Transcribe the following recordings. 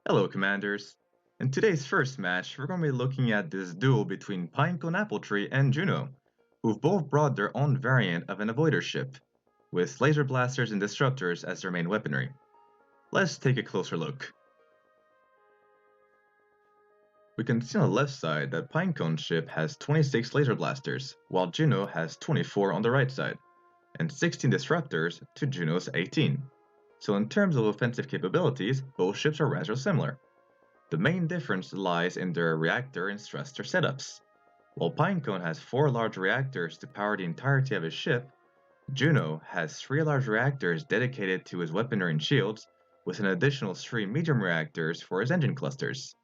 Hello, Commanders. In today's first match, we're going to be looking at this duel between Pinecone Appletree and Juno, who've both brought their own variant of an avoider ship, with laser blasters and disruptors as their main weaponry. Let's take a closer look. We can see on the left side that Pinecone's ship has 26 laser blasters, while Juno has 24 on the right side, and 16 disruptors to Juno's 18. So in terms of offensive capabilities, both ships are rather similar. The main difference lies in their reactor and thruster setups. While Pinecone has 4 large reactors to power the entirety of his ship, Juno has 3 large reactors dedicated to his weaponry and shields, with an additional 3 medium reactors for his engine clusters.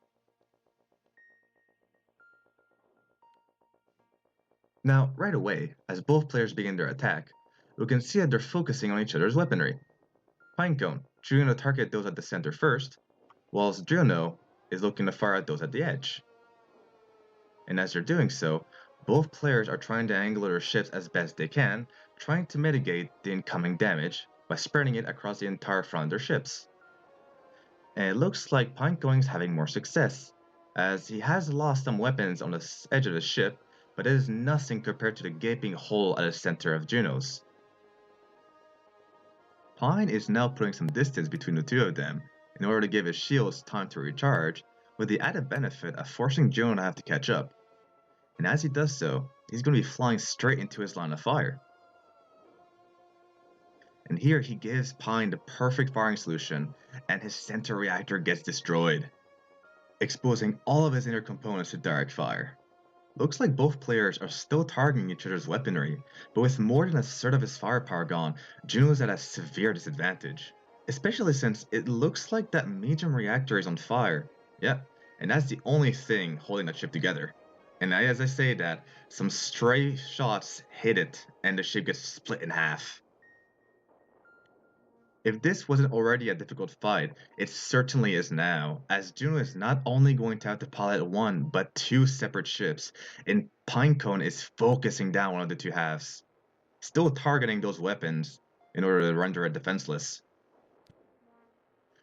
Now, right away, as both players begin their attack, we can see that they're focusing on each other's weaponry. Pinecone choosing to target those at the center first, whilst Juno is looking to fire at those at the edge. And as they're doing so, both players are trying to angle their ships as best they can, trying to mitigate the incoming damage by spreading it across the entire front of their ships. And it looks like Pinecone is having more success, as he has lost some weapons on the edge of the ship, but it is nothing compared to the gaping hole at the center of Juno's. Pine is now putting some distance between the two of them in order to give his shields time to recharge, with the added benefit of forcing Juno to have to catch up. And as he does so, he's going to be flying straight into his line of fire. And here he gives Pine the perfect firing solution, and his center reactor gets destroyed, exposing all of his inner components to direct fire. Looks like both players are still targeting each other's weaponry, but with more than a third of his firepower gone, Juno is at a severe disadvantage. Especially since it looks like that medium reactor is on fire. Yep, and that's the only thing holding that ship together. And as I say that, some stray shots hit it, and the ship gets split in half. If this wasn't already a difficult fight, it certainly is now, as Juno is not only going to have to pilot one, but two separate ships, and Pinecone is focusing down one of the two halves, still targeting those weapons in order to render it defenseless.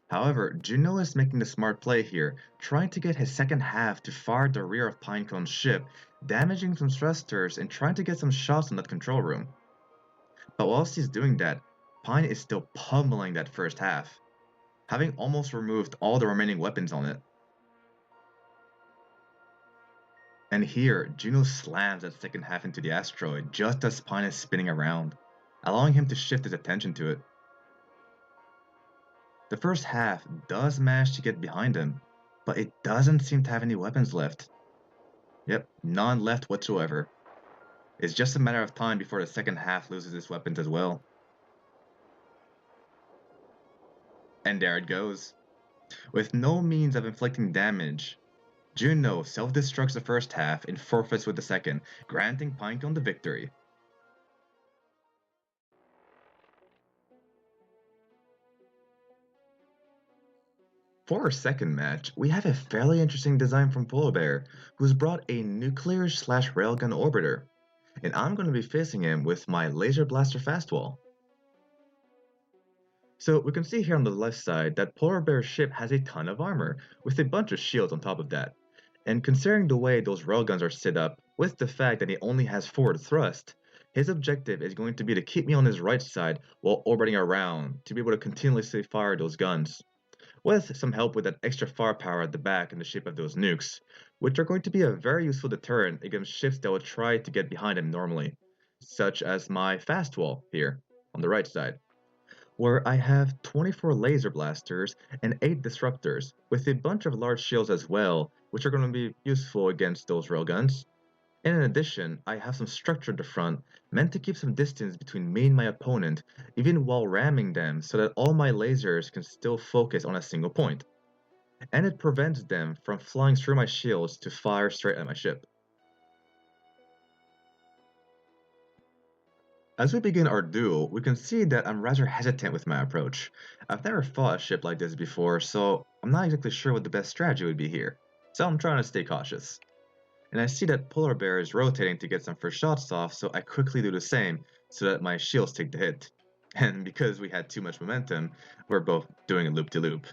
However, Juno is making the smart play here, trying to get his second half to fire the rear of Pinecone's ship, damaging some thrusters and trying to get some shots on that control room. But whilst he's doing that, Pine is still pummeling that first half, having almost removed all the remaining weapons on it. And here, Juno slams that second half into the asteroid just as Pine is spinning around, allowing him to shift his attention to it. The first half does manage to get behind him, but it doesn't seem to have any weapons left. Yep, none left whatsoever. It's just a matter of time before the second half loses its weapons as well. And there it goes. With no means of inflicting damage, Juno self-destructs the first half and forfeits with the second, granting Pinecone the victory. For our second match, we have a fairly interesting design from Polar Bear, who's brought a nuclear/railgun orbiter, and I'm going to be facing him with my Laser Blaster Fastwall. So we can see here on the left side that Polar Bear's ship has a ton of armor, with a bunch of shields on top of that. And considering the way those railguns are set up, with the fact that he only has forward thrust, his objective is going to be to keep me on his right side while orbiting around to be able to continuously fire those guns, with some help with that extra firepower at the back in the shape of those nukes, which are going to be a very useful deterrent against ships that will try to get behind him normally, such as my fast wall here on the right side, where I have 24 laser blasters and 8 disruptors, with a bunch of large shields as well, which are going to be useful against those railguns. And in addition, I have some structure at the front, meant to keep some distance between me and my opponent, even while ramming them so that all my lasers can still focus on a single point. And it prevents them from flying through my shields to fire straight at my ship. As we begin our duel, we can see that I'm rather hesitant with my approach. I've never fought a ship like this before, so I'm not exactly sure what the best strategy would be here. So I'm trying to stay cautious. And I see that Polar Bear is rotating to get some first shots off, so I quickly do the same so that my shields take the hit. And because we had too much momentum, we're both doing a loop-de-loop.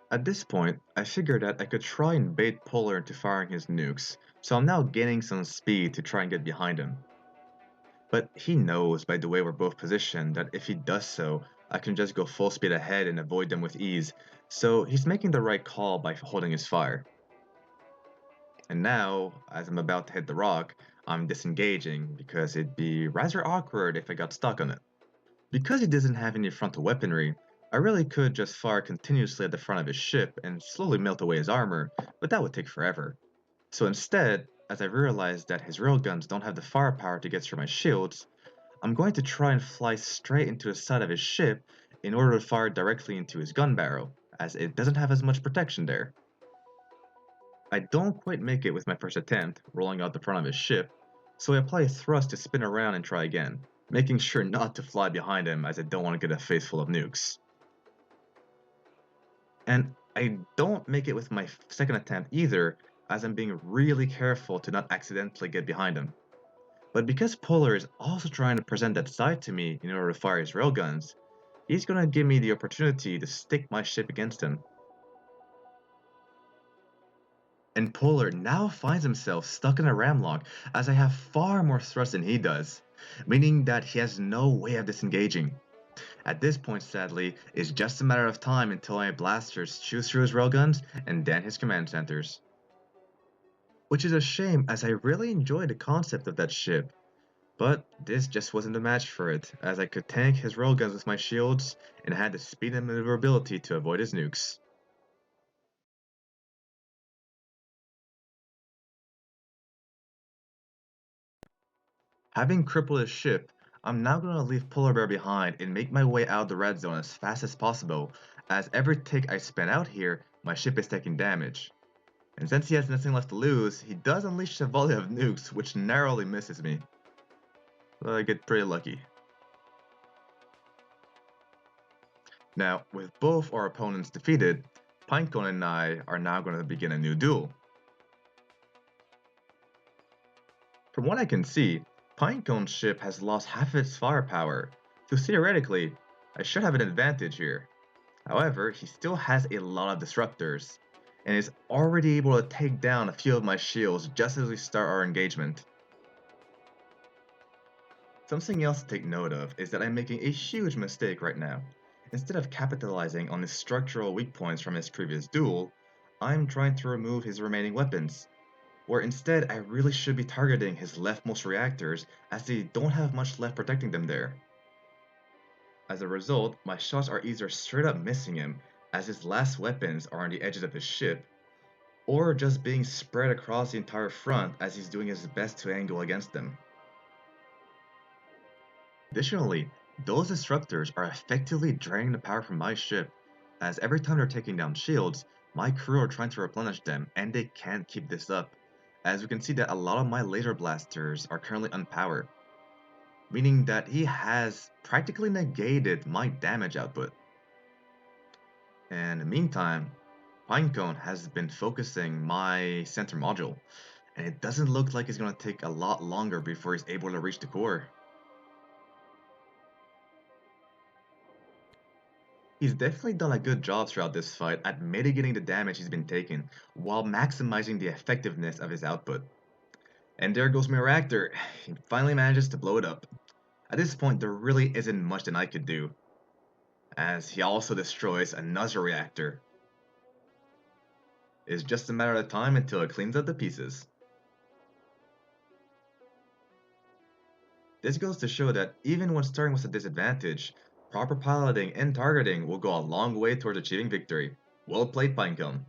At this point, I figured that I could try and bait Polar into firing his nukes, so I'm now gaining some speed to try and get behind him. But he knows by the way we're both positioned that if he does so, I can just go full speed ahead and avoid them with ease, so he's making the right call by holding his fire. And now, as I'm about to hit the rock, I'm disengaging because it'd be rather awkward if I got stuck on it. Because he doesn't have any frontal weaponry, I really could just fire continuously at the front of his ship and slowly melt away his armor, but that would take forever. So instead, as I realize that his railguns don't have the firepower to get through my shields, I'm going to try and fly straight into the side of his ship in order to fire directly into his gun barrel, as it doesn't have as much protection there. I don't quite make it with my first attempt, rolling out the front of his ship, so I apply a thrust to spin around and try again, making sure not to fly behind him as I don't want to get a face full of nukes. And I don't make it with my second attempt either, as I'm being really careful to not accidentally get behind him. But because Polar is also trying to present that side to me in order to fire his railguns, he's gonna give me the opportunity to stick my ship against him. And Polar now finds himself stuck in a ramlock as I have far more thrust than he does, meaning that he has no way of disengaging. At this point, sadly, it's just a matter of time until my blasters chew through his railguns and then his command centers. Which is a shame as I really enjoyed the concept of that ship, but this just wasn't a match for it, as I could tank his railguns with my shields and had the speed and maneuverability to avoid his nukes. Having crippled his ship, I'm now going to leave Polar Bear behind and make my way out of the red zone as fast as possible, as every tick I spend out here, my ship is taking damage. And since he has nothing left to lose, he does unleash a volley of nukes, which narrowly misses me. So I get pretty lucky. Now, with both our opponents defeated, Pinecone and I are now going to begin a new duel. From what I can see, Pinecone's ship has lost half of its firepower, so theoretically, I should have an advantage here. However, he still has a lot of disruptors, and is already able to take down a few of my shields just as we start our engagement. Something else to take note of is that I'm making a huge mistake right now. Instead of capitalizing on his structural weak points from his previous duel, I'm trying to remove his remaining weapons, where instead I really should be targeting his leftmost reactors as they don't have much left protecting them there. As a result, my shots are either straight up missing him as his last weapons are on the edges of his ship, or just being spread across the entire front as he's doing his best to angle against them. Additionally, those disruptors are effectively draining the power from my ship, as every time they're taking down shields, my crew are trying to replenish them and they can't keep this up, as we can see that a lot of my laser blasters are currently unpowered, meaning that he has practically negated my damage output. And in the meantime, Pinecone has been focusing my center module, and it doesn't look like it's going to take a lot longer before he's able to reach the core. He's definitely done a good job throughout this fight at mitigating the damage he's been taking, while maximizing the effectiveness of his output. And there goes my reactor, he finally manages to blow it up. At this point there really isn't much that I could do, as he also destroys another reactor. It's just a matter of time until it cleans up the pieces. This goes to show that even when starting with a disadvantage, proper piloting and targeting will go a long way towards achieving victory. Well played, Pinecone.